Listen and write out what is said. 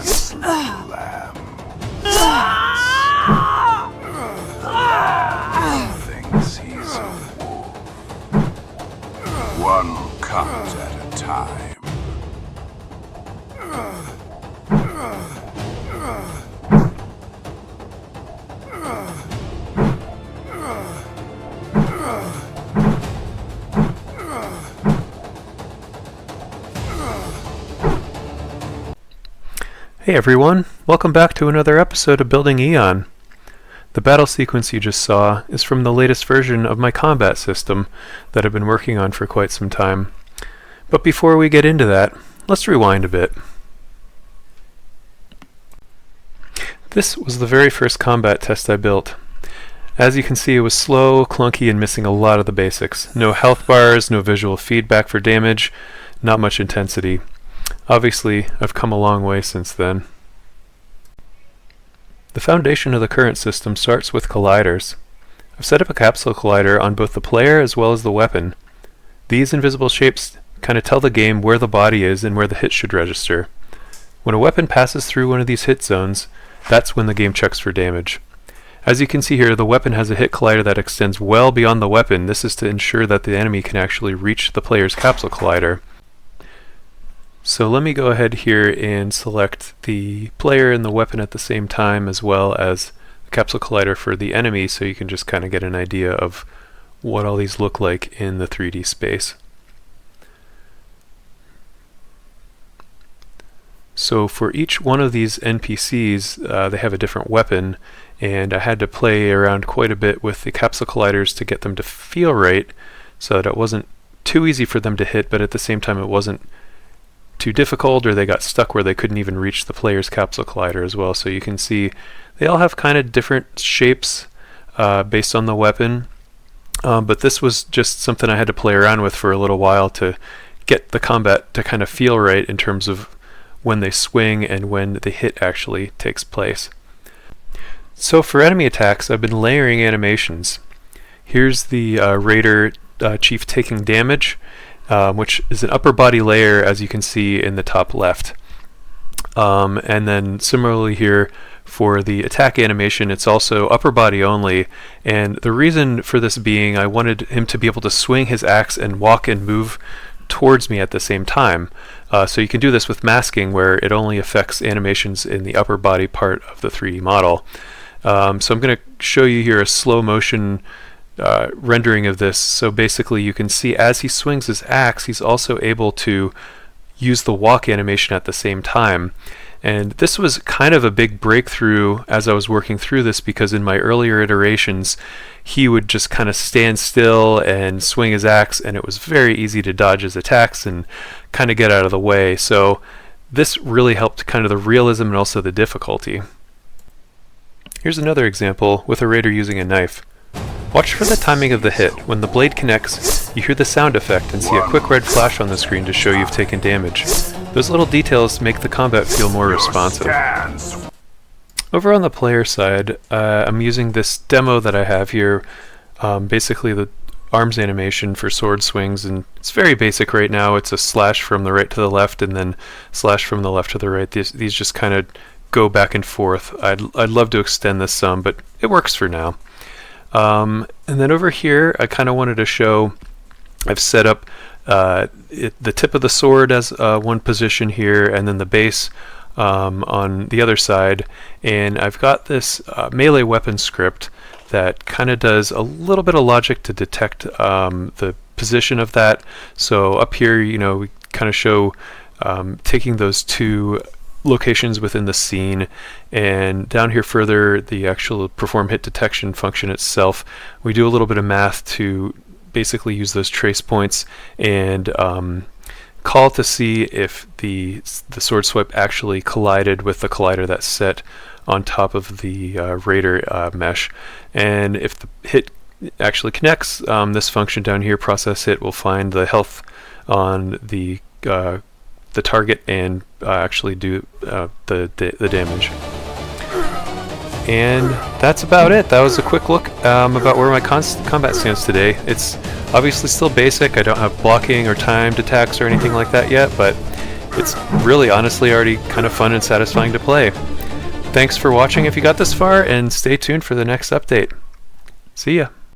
and slew lamb. Thinks he's a wolf. One cut at a time. Hey everyone, welcome back to another episode of Building Aeon. The battle sequence you just saw is from the latest version of my combat system that I've been working on for quite some time. But before we get into that, let's rewind a bit. This was the very first combat test I built. As you can see, it was slow, clunky, and missing a lot of the basics. No health bars, no visual feedback for damage, not much intensity. Obviously, I've come a long way since then. The foundation of the current system starts with colliders. I've set up a capsule collider on both the player as well as the weapon. These invisible shapes kind of tell the game where the body is and where the hit should register. When a weapon passes through one of these hit zones, that's when the game checks for damage. As you can see here, the weapon has a hit collider that extends well beyond the weapon. This is to ensure that the enemy can actually reach the player's capsule collider. So let me go ahead here and select the player and the weapon at the same time, as well as the capsule collider for the enemy, so you can just kind of get an idea of what all these look like in the 3D space. So for each one of these NPCs, they have a different weapon, and I had to play around quite a bit with the capsule colliders to get them to feel right, so that it wasn't too easy for them to hit, but at the same time it wasn't too difficult, or they got stuck where they couldn't even reach the player's capsule collider as well. So you can see they all have kind of different shapes based on the weapon, but this was just something I had to play around with for a little while to get the combat to kind of feel right in terms of when they swing and when the hit actually takes place. So for enemy attacks, I've been layering animations. Here's the Raider Chief taking damage, which is an upper body layer, as you can see in the top left. And then similarly here for the attack animation, it's also upper body only, and the reason for this being I wanted him to be able to swing his axe and walk and move towards me at the same time. So you can do this with masking, where it only affects animations in the upper body part of the 3D model. So I'm going to show you here a slow motion rendering of this. So basically you can see as he swings his axe, he's also able to use the walk animation at the same time. And this was kind of a big breakthrough as I was working through this, because in my earlier iterations he would just kind of stand still and swing his axe, and it was very easy to dodge his attacks and kind of get out of the way. So this really helped kind of the realism and also the difficulty. Here's another example with a raider using a knife. Watch for the timing of the hit. When the blade connects, you hear the sound effect and see a quick red flash on the screen to show you've taken damage. Those little details make the combat feel more responsive. Over on the player side, I'm using this demo that I have here, basically the arms animation for sword swings, and it's very basic right now. It's a slash from the right to the left and then slash from the left to the right. These just kind of go back and forth. I'd love to extend this some, but it works for now. And then over here, I kind of wanted to show, I've set up the tip of the sword as one position here, and then the base on the other side. And I've got this melee weapon script that kind of does a little bit of logic to detect the position of that. So up here, you know, we kind of show taking those two locations within the scene, and down here further, the actual perform hit detection function itself, we do a little bit of math to basically use those trace points and call to see if the sword swipe actually collided with the collider that's set on top of the Raider mesh. And if the hit actually connects, this function down here, process hit, will find the health on the target and actually do the damage. And that's about it. That was a quick look about where my combat stands today. It's obviously still basic. I don't have blocking or timed attacks or anything like that yet, but it's really honestly already kind of fun and satisfying to play. Thanks for watching if you got this far, and stay tuned for the next update. See ya!